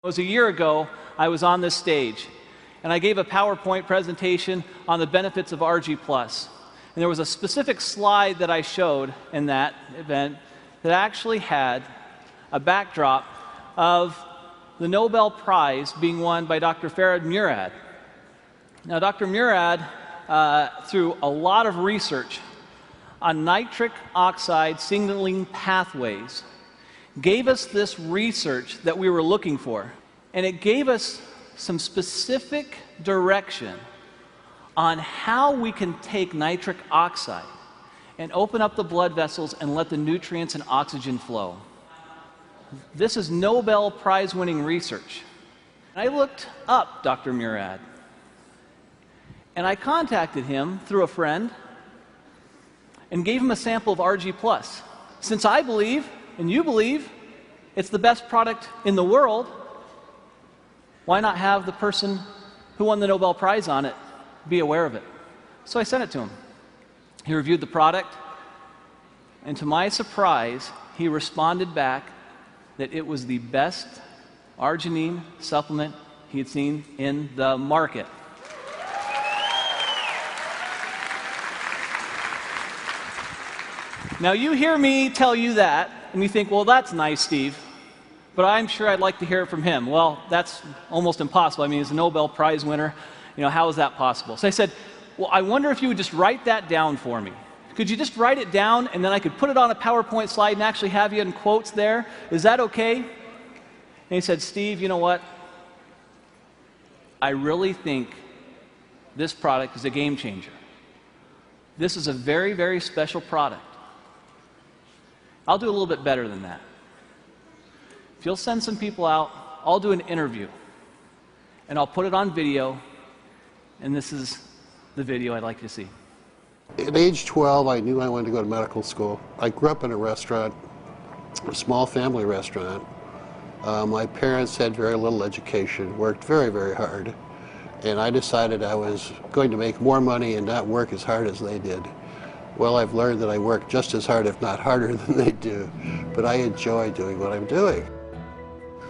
It was a year ago, I was on this stage, and I gave a PowerPoint presentation on the benefits of Argi+. And there was a specific slide that I showed in that event that actually had a backdrop of the Nobel Prize being won by Dr. Ferid Murad. Now, Dr. Murad, through a lot of research on nitric oxide signaling pathways, gave us this research that we were looking for. And it gave us some specific direction on how we can take nitric oxide and open up the blood vessels and let the nutrients and oxygen flow. This is Nobel Prize-winning research. I looked up Dr. Murad, and I contacted him through a friend and gave him a sample of Argi+. Since I believe, and you believe, it's the best product in the world, why not have the person who won the Nobel Prize on it be aware of it? So I sent it to him. He reviewed the product, and to my surprise, he responded back that it was the best arginine supplement he had seen in the market. Now, you hear me tell you that, and you think, well, that's nice, Steve, but I'm sure I'd like to hear it from him. Well, that's almost impossible. I mean, he's a Nobel Prize winner. You know, how is that possible? So I said, well, I wonder if you would just write that down for me. Could you just write it down, and then I could put it on a PowerPoint slide and actually have you in quotes there? Is that okay? And he said, Steve, you know what? I really think this product is a game changer. This is a very, very special product. I'll do a little bit better than that. If you'll send some people out, I'll do an interview, and I'll put it on video, and this is the video I'd like you to see. At age 12, I knew I wanted to go to medical school. I grew up in a restaurant, a small family restaurant. My parents had very little education, worked very, very hard, and I decided I was going to make more money and not work as hard as they did. Well, I've learned that I work just as hard, if not harder, than they do, but I enjoy doing what I'm doing.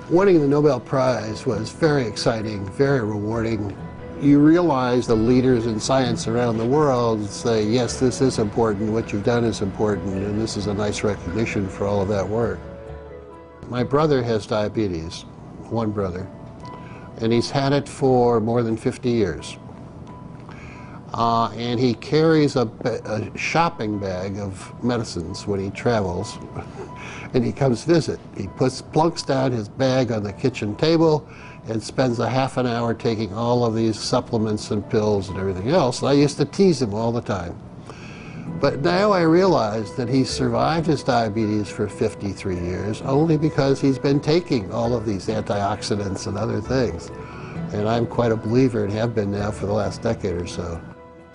Winning the Nobel Prize was very exciting, very rewarding. You realize the leaders in science around the world say, yes, this is important, what you've done is important, and this is a nice recognition for all of that work. My brother has diabetes, one brother, and he's had it for more than 50 years. And he carries a shopping bag of medicines when he travels, and he comes visit. He plunks down his bag on the kitchen table and spends a half an hour taking all of these supplements and pills and everything else. And I used to tease him all the time. But now I realize that he survived his diabetes for 53 years only because he's been taking all of these antioxidants and other things. And I'm quite a believer and have been now for the last decade or so.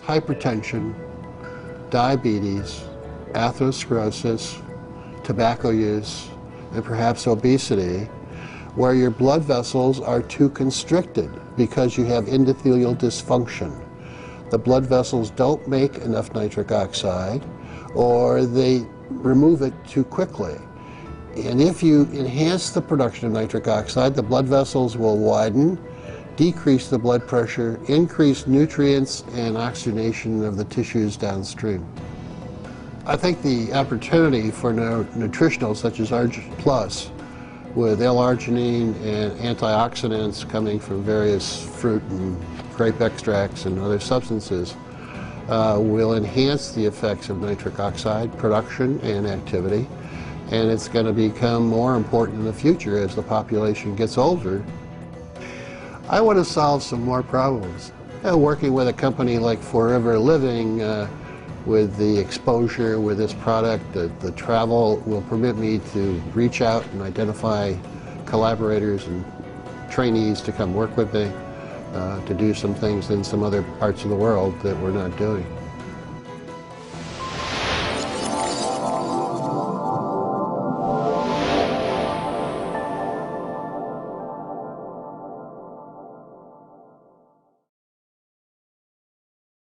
Hypertension, diabetes, atherosclerosis, tobacco use, and perhaps obesity, where your blood vessels are too constricted because you have endothelial dysfunction. The blood vessels don't make enough nitric oxide, or they remove it too quickly. And if you enhance the production of nitric oxide, the blood vessels will widen, decrease the blood pressure, increase nutrients and oxygenation of the tissues downstream. I think the opportunity for nutritionals such as Argi+, with L-Arginine and antioxidants coming from various fruit and grape extracts and other substances, will enhance the effects of nitric oxide production and activity, and it's going to become more important in the future as the population gets older. I want to solve some more problems. Working with a company like Forever Living, with the exposure with this product, the travel will permit me to reach out and identify collaborators and trainees to come work with me, to do some things in some other parts of the world that we're not doing.